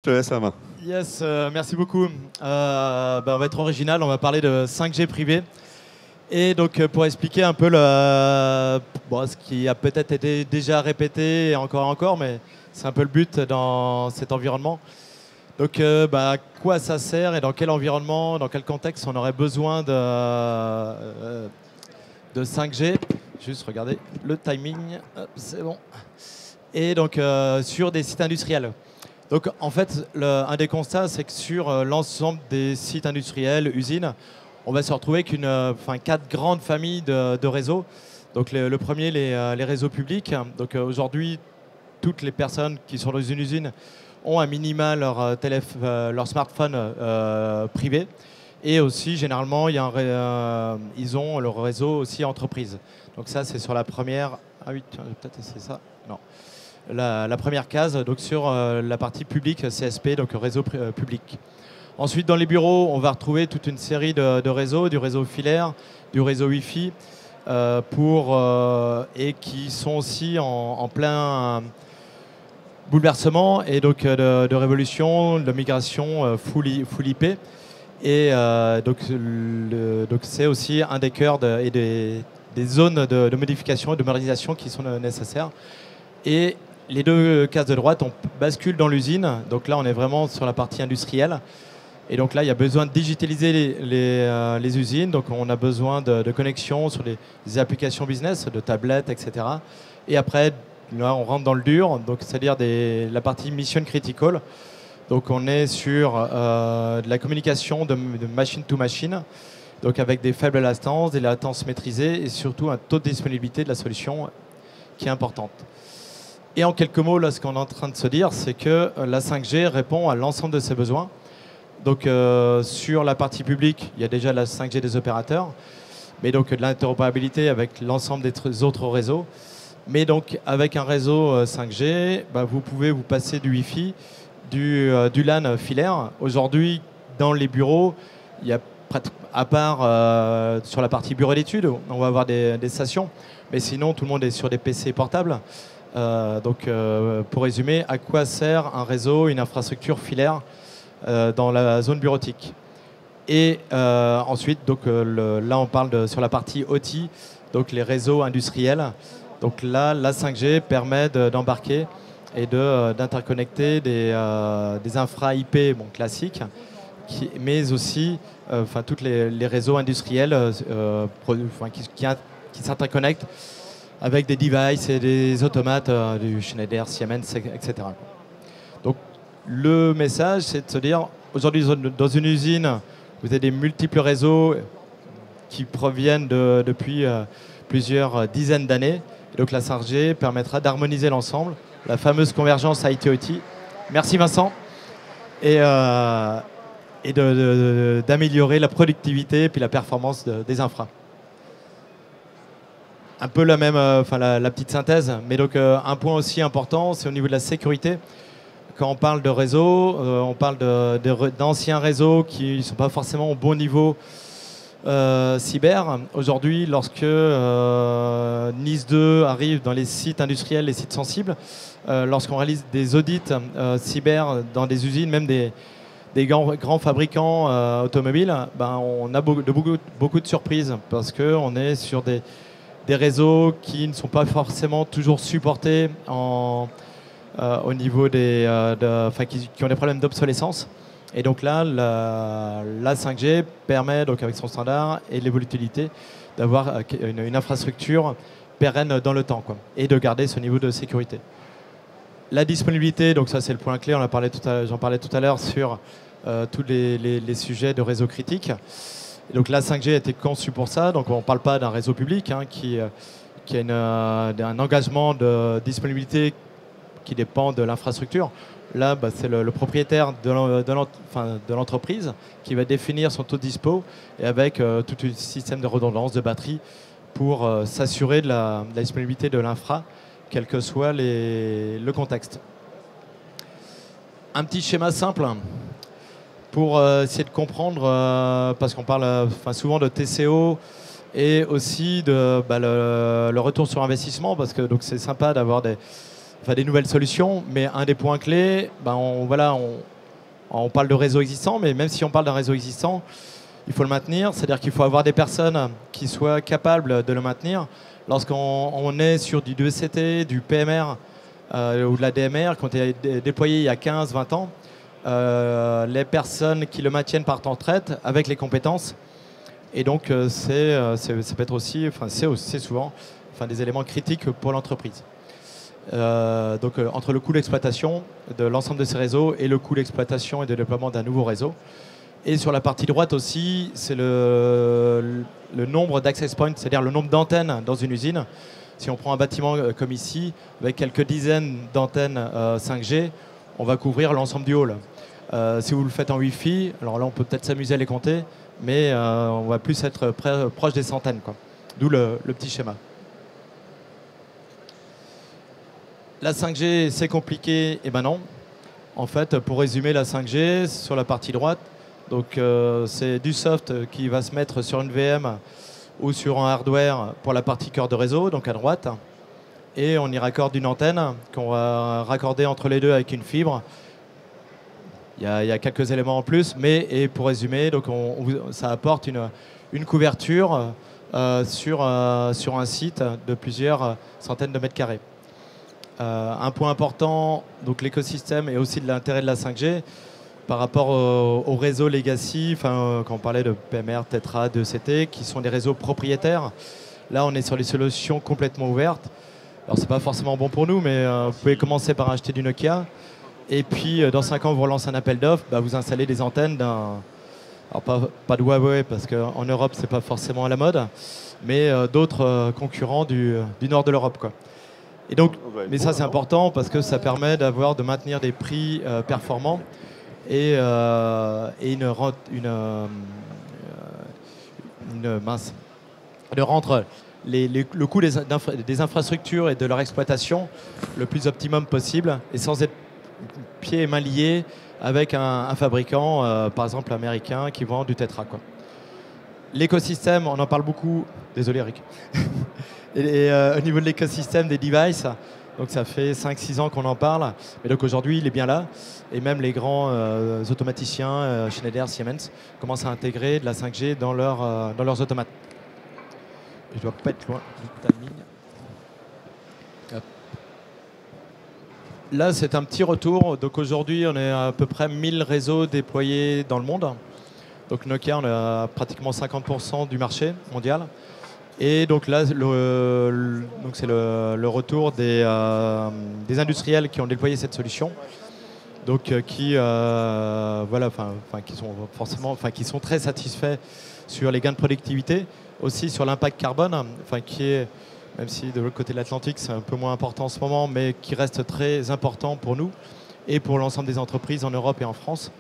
Je te laisse la main. Yes, merci beaucoup. On va être original, on va parler de 5G privé. Et donc pour expliquer un peu ce qui a peut-être été déjà répété et encore, mais c'est un peu le but dans cet environnement. Donc à quoi ça sert et dans quel environnement, dans quel contexte on aurait besoin de 5G. Juste regardez le timing, c'est bon. Et donc sur des sites industriels. Donc en fait, un des constats, c'est que sur l'ensemble des sites industriels, usines, on va se retrouver avec quatre grandes familles de réseaux. Donc le premier, les réseaux publics. Donc aujourd'hui, toutes les personnes qui sont dans une usine ont un minima leur smartphone privé. Et aussi, généralement, ils ont leur réseau aussi entreprise. Donc ça, c'est sur la première... Ah oui, peut-être c'est ça. Non. La première case, donc sur la partie publique, CSP, donc réseau public. Ensuite, dans les bureaux, on va retrouver toute une série de réseaux, du réseau filaire, du réseau Wi-Fi, et qui sont aussi en plein bouleversement et donc de révolution, de migration full IP. Et donc c'est aussi un des cœurs et des zones de modification et de modernisation qui sont nécessaires. Et les deux cases de droite, on bascule dans l'usine. Donc là, on est vraiment sur la partie industrielle. Et donc là, il y a besoin de digitaliser les usines. Donc on a besoin de connexions sur des applications business, de tablettes, etc. Et après, là, on rentre dans le dur, donc c'est-à-dire la partie mission critical. Donc on est sur de la communication de machine to machine, donc avec des faibles latences, des latences maîtrisées et surtout un taux de disponibilité de la solution qui est importante. Et en quelques mots, là, ce qu'on est en train de se dire, c'est que la 5G répond à l'ensemble de ces besoins. Donc sur la partie publique, il y a déjà la 5G des opérateurs, mais donc de l'interopérabilité avec l'ensemble des autres réseaux. Mais donc avec un réseau 5G, vous pouvez vous passer du Wi-Fi, du LAN filaire. Aujourd'hui, dans les bureaux, il y a à part sur la partie bureau d'études, on va avoir des stations, mais sinon tout le monde est sur des PC portables. Pour résumer, à quoi sert un réseau, une infrastructure filaire dans la zone bureautique? Et ensuite, là on parle sur la partie OT, donc les réseaux industriels. Donc là, la 5G permet d'embarquer et d'interconnecter des infra IP classiques, mais aussi tous les réseaux industriels qui s'interconnectent avec des devices et des automates du Schneider, Siemens, etc. Donc le message, c'est de se dire, aujourd'hui dans une usine, vous avez des multiples réseaux qui proviennent depuis plusieurs dizaines d'années. Donc la 5G permettra d'harmoniser l'ensemble, la fameuse convergence IT-OT. Merci Vincent. Et d'améliorer la productivité et puis la performance des infras. Un peu la petite synthèse, mais donc un point aussi important, c'est au niveau de la sécurité. Quand on parle de réseau, on parle d'anciens réseaux qui ne sont pas forcément au bon niveau cyber. Aujourd'hui, lorsque NIS 2 arrive dans les sites industriels, les sites sensibles, lorsqu'on réalise des audits cyber dans des usines, même des grands fabricants automobiles, on a beaucoup de surprises parce qu'on est sur des réseaux qui ne sont pas forcément toujours supportés au niveau qui ont des problèmes d'obsolescence. Et donc là, la 5G permet, donc avec son standard et l'évolutivité, d'avoir une infrastructure pérenne dans le temps, quoi, et de garder ce niveau de sécurité. La disponibilité, donc ça c'est le point clé, j'en parlais tout à l'heure sur tous les sujets de réseau critique. Et donc la 5G a été conçue pour ça, donc on ne parle pas d'un réseau public qui a un engagement de disponibilité qui dépend de l'infrastructure. Là, c'est le propriétaire de l'entreprise qui va définir son taux de dispo et avec tout un système de redondance de batterie pour s'assurer de la disponibilité de l'infra, quel que soit le contexte. Un petit schéma simple pour essayer de comprendre, parce qu'on parle souvent de TCO et aussi de le retour sur investissement, parce que c'est sympa d'avoir enfin des nouvelles solutions. Mais un des points clés, ben on parle de réseau existant, mais même si on parle d'un réseau existant, il faut le maintenir. C'est-à-dire qu'il faut avoir des personnes qui soient capables de le maintenir. Lorsqu'on est sur du 2SCT, du PMR ou de la DMR, qui ont été déployés il y a 15-20 ans, les personnes qui le maintiennent partent en retraite avec les compétences. Et donc, ça peut être aussi, enfin, c'est souvent des éléments critiques pour l'entreprise. Entre le coût d'exploitation de l'ensemble de ces réseaux et le coût d'exploitation et de déploiement d'un nouveau réseau. Et sur la partie droite aussi, c'est le nombre d'access points, c'est-à-dire le nombre d'antennes dans une usine. Si on prend un bâtiment comme ici, avec quelques dizaines d'antennes 5G, on va couvrir l'ensemble du hall. Si vous le faites en Wi-Fi, alors là on peut peut-être s'amuser à les compter, mais on va plus être proche des centaines, quoi. D'où le petit schéma. La 5G, c'est compliqué? Eh ben non. En fait, pour résumer la 5G, sur la partie droite, donc c'est du soft qui va se mettre sur une VM ou sur un hardware pour la partie cœur de réseau, donc à droite. Et on y raccorde une antenne qu'on va raccorder entre les deux avec une fibre. Il y a quelques éléments en plus, mais pour résumer, donc ça apporte une couverture sur un site de plusieurs centaines de mètres carrés. Un point important, donc l'écosystème et aussi de l'intérêt de la 5G par rapport au réseau legacy, quand on parlait de PMR, Tetra, 2CT, qui sont des réseaux propriétaires. Là, on est sur des solutions complètement ouvertes. Alors, c'est pas forcément bon pour nous, mais vous pouvez commencer par acheter du Nokia. Et puis, dans 5 ans, vous relancez un appel d'offres, vous installez des antennes alors pas de Huawei, parce qu'en Europe, c'est pas forcément à la mode, mais d'autres concurrents du nord de l'Europe, quoi. Et donc, mais ça, c'est important parce que ça permet de maintenir des prix performants et de rendre le coût des infrastructures et de leur exploitation le plus optimum possible et sans être pieds et mains liés avec un fabricant, par exemple américain, qui vend du Tetra, quoi. L'écosystème, on en parle beaucoup. Désolé, Eric. Au niveau de l'écosystème des devices, donc ça fait 5-6 ans qu'on en parle. Mais donc aujourd'hui, il est bien là. Et même les grands automaticiens, Schneider, Siemens, commencent à intégrer de la 5G dans leurs automates. Je dois pas être loin du timing. Hop. Là, c'est un petit retour. Donc aujourd'hui, on est à peu près 1000 réseaux déployés dans le monde. Donc Nokia, on a pratiquement 50% du marché mondial. Et donc là, c'est le retour des industriels qui ont déployé cette solution. Donc qui sont très satisfaits sur les gains de productivité, aussi sur l'impact carbone, qui est, même si de l'autre côté de l'Atlantique c'est un peu moins important en ce moment, mais qui reste très important pour nous et pour l'ensemble des entreprises en Europe et en France.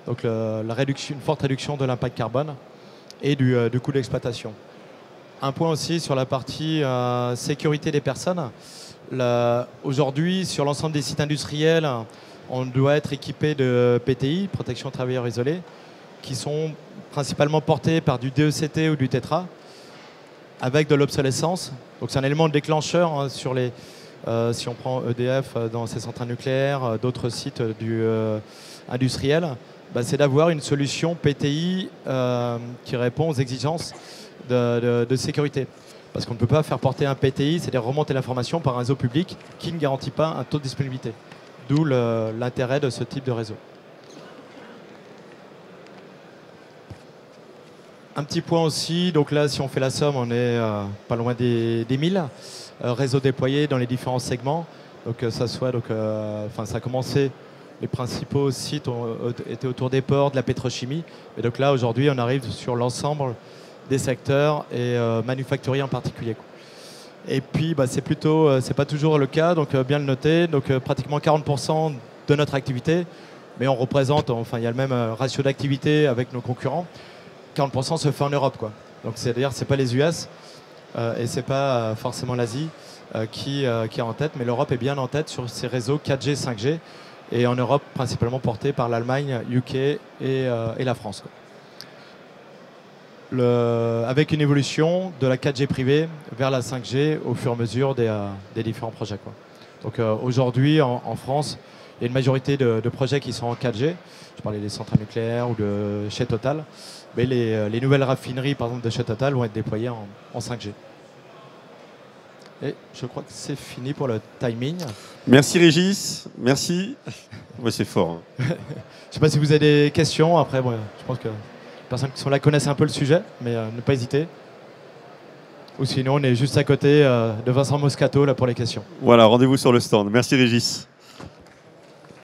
Donc une forte réduction de l'impact carbone et du coût d'exploitation. Un point aussi sur la partie sécurité des personnes. Aujourd'hui, sur l'ensemble des sites industriels, on doit être équipé de PTI, protection travailleurs isolés, qui sont principalement portés par du DECT ou du Tetra, avec de l'obsolescence. Donc c'est un élément déclencheur sur si on prend EDF dans ses centrales nucléaires, d'autres sites industriels, c'est d'avoir une solution PTI qui répond aux exigences de sécurité. Parce qu'on ne peut pas faire porter un PTI, c'est-à-dire remonter l'information par un réseau public qui ne garantit pas un taux de disponibilité. D'où l'intérêt de ce type de réseau. Un petit point aussi, donc là si on fait la somme, on est pas loin des 1000 réseaux déployés dans les différents segments. Donc ça a commencé, les principaux sites étaient autour des ports, de la pétrochimie. Et donc là aujourd'hui on arrive sur l'ensemble des secteurs et manufacturiers en particulier. Et puis c'est pas toujours le cas, donc bien le noter. Donc pratiquement 40% de notre activité, mais on représente, il y a le même ratio d'activité avec nos concurrents. 40% se fait en Europe, quoi. Donc c'est-à-dire c'est pas les US et c'est pas forcément l'Asie qui est en tête, mais l'Europe est bien en tête sur ces réseaux 4G, 5G, et en Europe principalement portés par l'Allemagne, UK et la France, quoi. Avec une évolution de la 4G privée vers la 5G au fur et à mesure des différents projets, quoi. Donc aujourd'hui, en France, il y a une majorité de projets qui sont en 4G. Je parlais des centrales nucléaires ou de chez Total. Mais les nouvelles raffineries, par exemple, de chez Total vont être déployées en 5G. Et je crois que c'est fini pour le timing. Merci Régis, merci. Ouais, c'est fort. Hein. Je ne sais pas si vous avez des questions. Après, bon, je pense que les personnes qui sont là connaissent un peu le sujet, mais ne pas hésiter. Ou sinon, on est juste à côté de Vincent Moscato là, pour les questions. Voilà, rendez-vous sur le stand. Merci Régis.